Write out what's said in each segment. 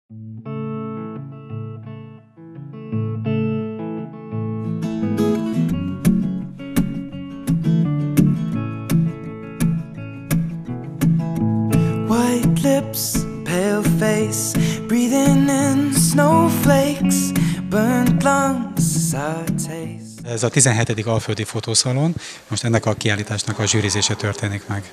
White lips, pale face, breathing in snowflakes, burnt lungs, sour taste. Ez a 17. Alföldi Fotószalon, most ennek a kiállításnak a zsűrizése történik meg.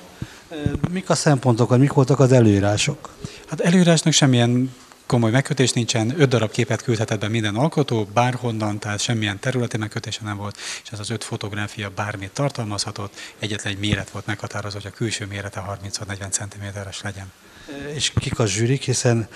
Mik a szempontok, vagy mik voltak az előírások? Hát előírásnak semmilyen komoly megkötés nincsen, 5 darab képet küldhetett be minden alkotó, bárhonnan, tehát semmilyen területi megkötése nem volt, és ez az 5 fotográfia bármit tartalmazhatott, egyetlen egy méret volt meghatározva, hogy a külső mérete 30x40 cm-es legyen. És kik a zsűrik, hiszen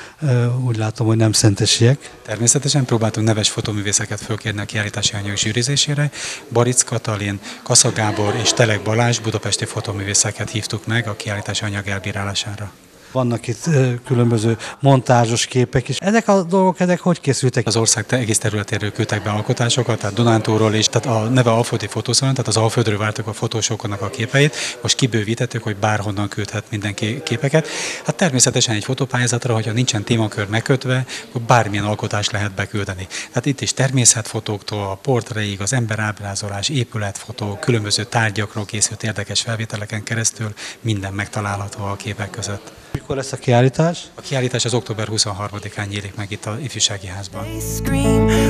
úgy látom, hogy nem szentesiek. Természetesen próbáltunk neves fotóművészeket fölkérni a kiállítási anyag zsűrizésére. Baric Katalin, Kassa Gábor és Telek Balázs budapesti fotóművészeket hívtuk meg a kiállítási anyag elbírálására. Vannak itt különböző montázsos képek is. Ezek a dolgok, ezek hogy készültek? Az ország egész területéről küldtek be alkotásokat, tehát Dunántúlról is, tehát a neve Alföldi Fotószalon, tehát az Alföldről vártuk a fotósoknak a képeit, most kibővítettük, hogy bárhonnan küldhet mindenki képeket. Hát természetesen egy fotópályázatra, hogyha nincsen témakör megkötve, akkor bármilyen alkotást lehet beküldeni. Tehát itt is természetfotóktól, a portréig, az emberábrázolás, épületfotók, különböző tárgyakról készült érdekes felvételeken keresztül minden megtalálható a képek között. Mikor lesz a kiállítás? A kiállítás az október 23-án nyílik meg itt a Ifjúsági Házban.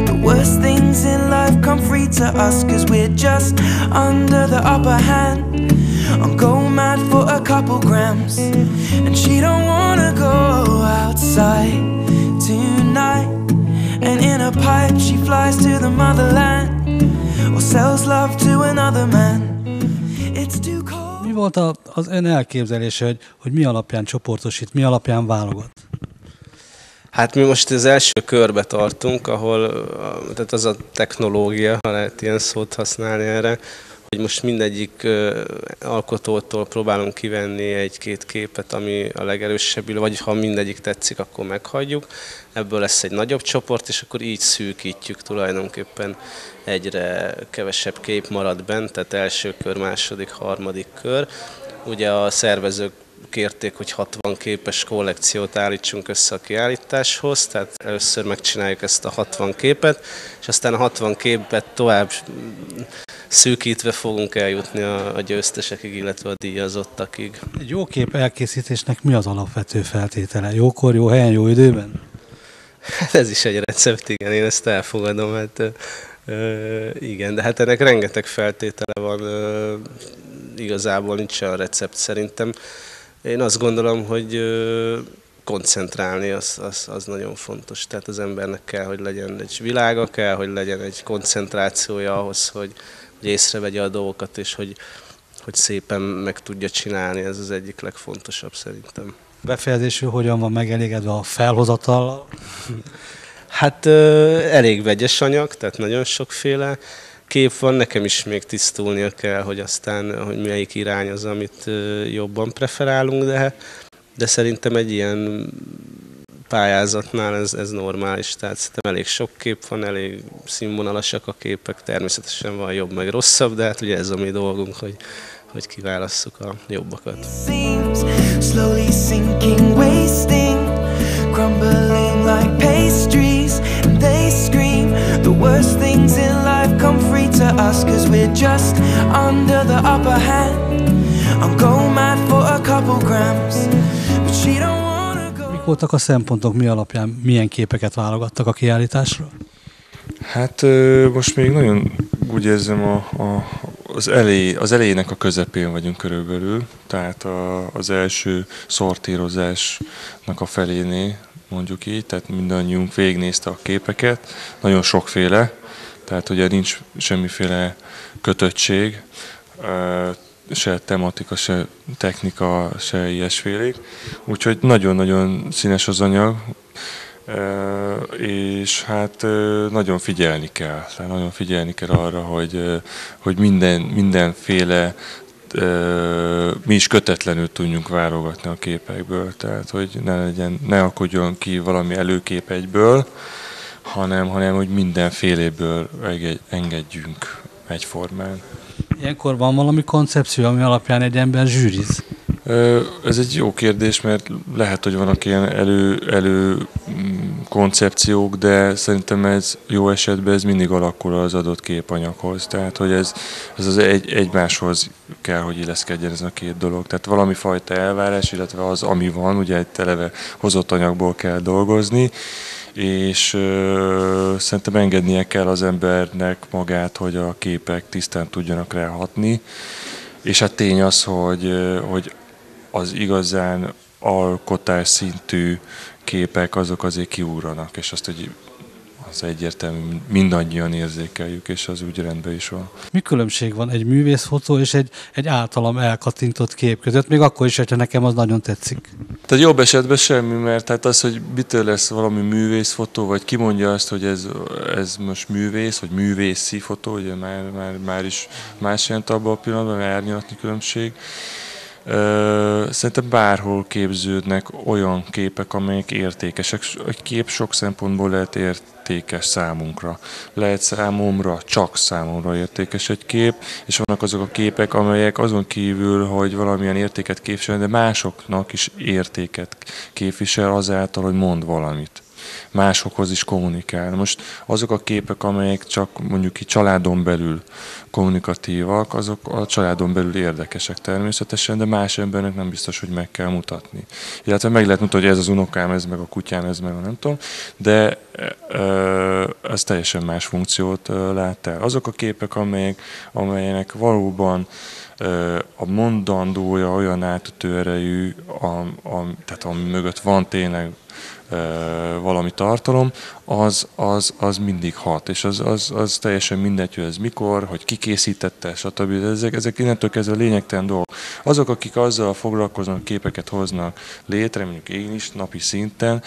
The worst things in life come free to us, 'cause we're just under the upper hand. I'm going mad for a couple grams, and she don't wanna go outside tonight. And in a pipe she flies to the motherland, or sells love to another man. It's too cold. Mi volt az ön elképzelése, hogy mi alapján csoportosít, mi alapján válogat? Hát mi most az első körbe tartunk, ahol tehát az a technológia, ha lehet ilyen szót használni erre, hogy most mindegyik alkotótól próbálunk kivenni egy-két képet, ami a legerősebb, vagy ha mindegyik tetszik, akkor meghagyjuk. Ebből lesz egy nagyobb csoport, és akkor így szűkítjük tulajdonképpen, egyre kevesebb kép marad bent, tehát első kör, második, harmadik kör. Ugye a szervezők kérték, hogy 60 képes kollekciót állítsunk össze a kiállításhoz, tehát először megcsináljuk ezt a 60 képet, és aztán a 60 képet tovább szűkítve fogunk eljutni a győztesekig, illetve a díjazottakig. Egy jó kép elkészítésnek mi az alapvető feltétele? Jókor, jó helyen, jó időben? Hát ez is egy recept, igen, én ezt elfogadom. Hát, igen, de hát ennek rengeteg feltétele van, igazából nincs olyan recept szerintem. Én azt gondolom, hogy koncentrálni az nagyon fontos. Tehát az embernek kell, hogy legyen egy világa, kell, hogy legyen egy koncentrációja ahhoz, hogy észrevegye a dolgokat, és hogy szépen meg tudja csinálni. Ez az egyik legfontosabb szerintem. Befejezésül hogyan van megelégedve a felhozatallal? Hát elég vegyes anyag, tehát nagyon sokféle kép van, nekem is még tisztulnia kell, hogy aztán, hogy melyik irány az, amit jobban preferálunk, de szerintem egy ilyen pályázatnál ez normális, tehát szerintem elég sok kép van, elég színvonalasak a képek, természetesen van jobb meg rosszabb, de hát ugye ez a mi dolgunk, hogy kiválasszuk a jobbakat. Slowly sinking, wasting, crumbling like pastries, and they scream the worst things in life come free to us, 'cause we're just under the upper hand. I'm going mad for a couple grams, but she don't wanna go. Mik voltak a szempontok, mi alapján milyen képeket válogattak a kiállításra? Hát most még nagyon úgy érzem, az elejének a közepén vagyunk körülbelül, tehát az első szortírozásnak a felénél, mondjuk így, tehát mindannyiunk végignézte a képeket, nagyon sokféle, tehát ugye nincs semmiféle kötöttség, se tematika, se technika, se ilyesfélék, úgyhogy nagyon-nagyon színes az anyag, és hát nagyon figyelni kell. Tehát nagyon figyelni kell arra, hogy mindenféle mi is kötetlenül tudjunk válogatni a képekből, tehát hogy ne akadjon ki valami előkép egyből, hanem hogy mindenféléből engedjünk egyformán. Ilyenkor van valami koncepció, ami alapján egy ember zsűriz? Ez egy jó kérdés, mert lehet, hogy vannak ilyen koncepciók, de szerintem ez jó esetben ez mindig alakul az adott képanyaghoz. Tehát, hogy ez az egymáshoz kell, hogy illeszkedjen ez a két dolog. Tehát valami fajta elvárás, illetve az, ami van, ugye egy eleve hozott anyagból kell dolgozni, és szerintem engednie kell az embernek magát, hogy a képek tisztán tudjanak rá hatni. És hát tény az, hogy az igazán alkotás szintű képek azok azért kiúranak, és azt, hogy az egyértelmű, mindannyian érzékeljük, és az úgy rendben is van. Mi különbség van egy művészfotó és egy általam elkattintott kép között, még akkor is, hogyha nekem az nagyon tetszik? Tehát jobb esetben semmi, mert hát az, hogy mitől lesz valami művészfotó, vagy ki mondja azt, hogy ez most művész, vagy művészi fotó, ugye már is más jelent abban a pillanatban, árnyalatni különbség. Szerintem bárhol képződnek olyan képek, amelyek értékesek. Egy kép sok szempontból lehet értékes számunkra. Lehet számomra, csak számomra értékes egy kép, és vannak azok a képek, amelyek azon kívül, hogy valamilyen értéket képvisel, de másoknak is értéket képvisel azáltal, hogy mond valamit. Másokhoz is kommunikál. Most azok a képek, amelyek csak mondjuk így családon belül kommunikatívak, azok a családon belül érdekesek természetesen, de más embernek nem biztos, hogy meg kell mutatni. Illetve meg lehet mutatni, hogy ez az unokám, ez meg a kutyám, ez meg a nem tudom, de ez teljesen más funkciót lát el. Azok a képek, amelyek valóban a mondandója olyan átütő erejű, tehát ami mögött van tényleg valami tartalom, az mindig hat, és az teljesen mindegy, hogy ez mikor, hogy ki készítette, stb. Ezek innentől kezdve lényegtelen dolgok. Azok, akik azzal foglalkoznak, képeket hoznak létre, mondjuk én is napi szinten,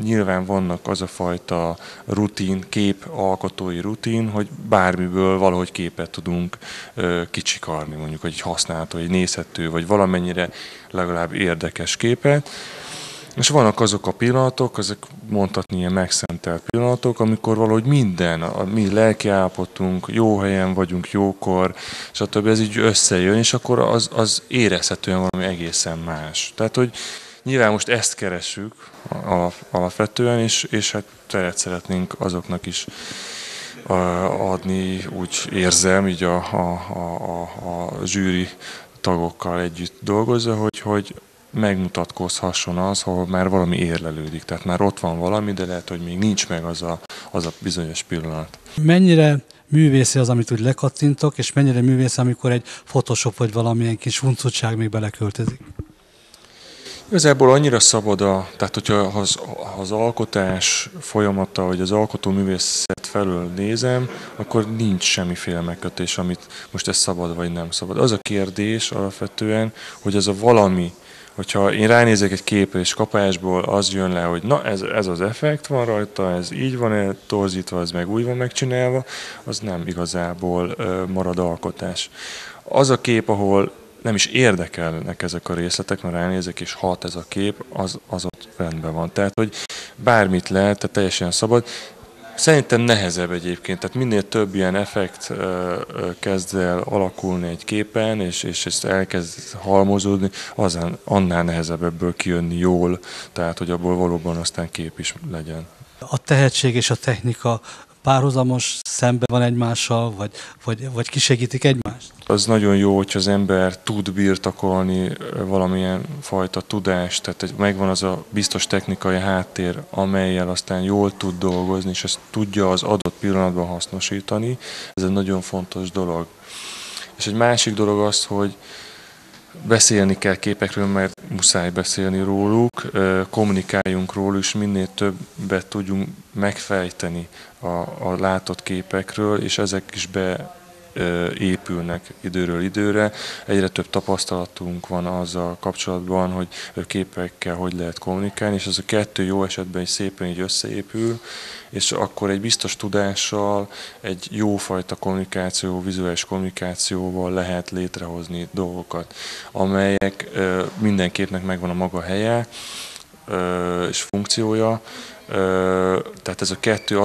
nyilván vannak az a fajta rutin, képalkotói rutin, hogy bármiből valahogy képet tudunk kicsikarni, mondjuk, hogy használható, hogy nézhető, vagy valamennyire legalább érdekes képet. És vannak azok a pillanatok, ezek mondhatni ilyen megszentelt pillanatok, amikor valahogy minden, a mi lelkiállapotunk, jó helyen vagyunk, jókor, stb. Ez így összejön, és akkor az érezhetően valami egészen más. Tehát, hogy nyilván most ezt keresünk alapvetően, és hát teret szeretnénk azoknak is adni, úgy érzem, így a zsűri tagokkal együtt dolgozza, hogy megmutatkozhasson az, ahol már valami érlelődik. Tehát már ott van valami, de lehet, hogy még nincs meg az a bizonyos pillanat. Mennyire művészi az, amit úgy lekattintok, és mennyire művészi, amikor egy Photoshop vagy valamilyen kis huncutság még beleköltözik? Igazából annyira szabad, tehát hogyha az alkotás folyamata, vagy az alkotó művészet felől nézem, akkor nincs semmiféle megkötés, amit most ez szabad vagy nem szabad. Az a kérdés alapvetően, hogy az a valami, hogyha én ránézek egy képre és kapásból az jön le, hogy na ez az effekt van rajta, ez így van eltorzítva, ez meg úgy van megcsinálva, az nem igazából marad alkotás. Az a kép, ahol nem is érdekelnek ezek a részletek, mert ránézek és hat ez a kép, az ott rendben van. Tehát, hogy bármit lehet, tehát teljesen szabad. Szerintem nehezebb egyébként, tehát minél több ilyen effekt kezd el alakulni egy képen, és ezt elkezd halmozódni, annál nehezebb ebből kijönni jól, tehát hogy abból valóban aztán kép is legyen. A tehetség és a technika párhuzamos, szembe van egymással, vagy kisegítik egymást? Az nagyon jó, hogyha az ember tud birtokolni valamilyen fajta tudást, tehát megvan az a biztos technikai háttér, amellyel aztán jól tud dolgozni, és ezt tudja az adott pillanatban hasznosítani. Ez egy nagyon fontos dolog. És egy másik dolog az, hogy beszélni kell képekről, mert muszáj beszélni róluk, kommunikáljunk róluk, és minél többet tudjunk megfejteni a látott képekről, és ezek is épülnek időről időre. Egyre több tapasztalatunk van azzal kapcsolatban, hogy képekkel hogy lehet kommunikálni, és ez a kettő jó esetben is szépen így összeépül, és akkor egy biztos tudással, egy jófajta kommunikáció, vizuális kommunikációval lehet létrehozni dolgokat, amelyek minden képnek megvan a maga helye és funkciója. Tehát ez a kettő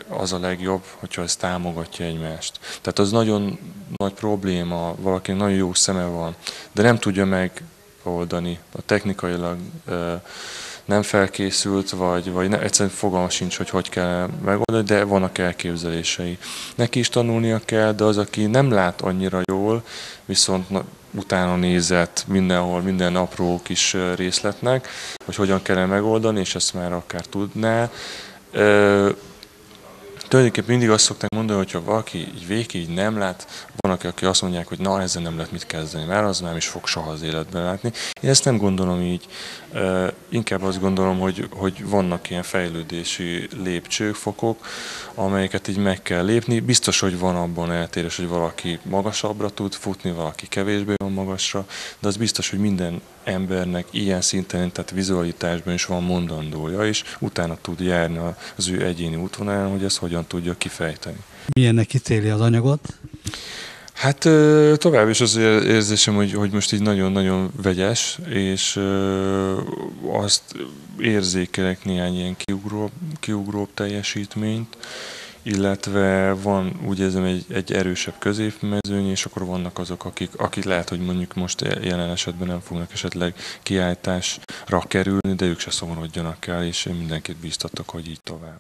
az a legjobb, hogyha ez támogatja egymást. Tehát az nagyon nagy probléma, valakinek nagyon jó szeme van, de nem tudja megoldani a technikailag nem felkészült, vagy egyszerűen fogalma sincs, hogy kell megoldani, de vannak elképzelései. Neki is tanulnia kell, de az, aki nem lát annyira jól, viszont utána nézett mindenhol, minden apró kis részletnek, hogy hogyan kellene megoldani, és ezt már akár tudná. Tulajdonképpen mindig azt szokták mondani, hogy ha valaki így végig nem lát, van, aki azt mondják, hogy na, ezzel nem lehet mit kezdeni, mert az nem is fog soha az életben látni. Én ezt nem gondolom így, inkább azt gondolom, hogy vannak ilyen fejlődési lépcsők, fokok, amelyeket így meg kell lépni. Biztos, hogy van abban eltérés, hogy valaki magasabbra tud futni, valaki kevésbé van magasra, de az biztos, hogy minden embernek ilyen szinten, tehát vizualitásban is van mondandója, és utána tud járni az ő egyéni útvonalán, hogy ezt hogyan tudja kifejteni. Milyennek ítéli az anyagot? Hát tovább is az érzésem, hogy most így nagyon-nagyon vegyes, és azt érzékelek néhány ilyen kiugróbb teljesítményt, illetve van, úgy érzem, egy erősebb középmezőny, és akkor vannak azok, akik lehet, hogy mondjuk most jelen esetben nem fognak esetleg kiállításra kerülni, de ők se szomorodjanak el, és én mindenkit bíztatok, hogy így tovább.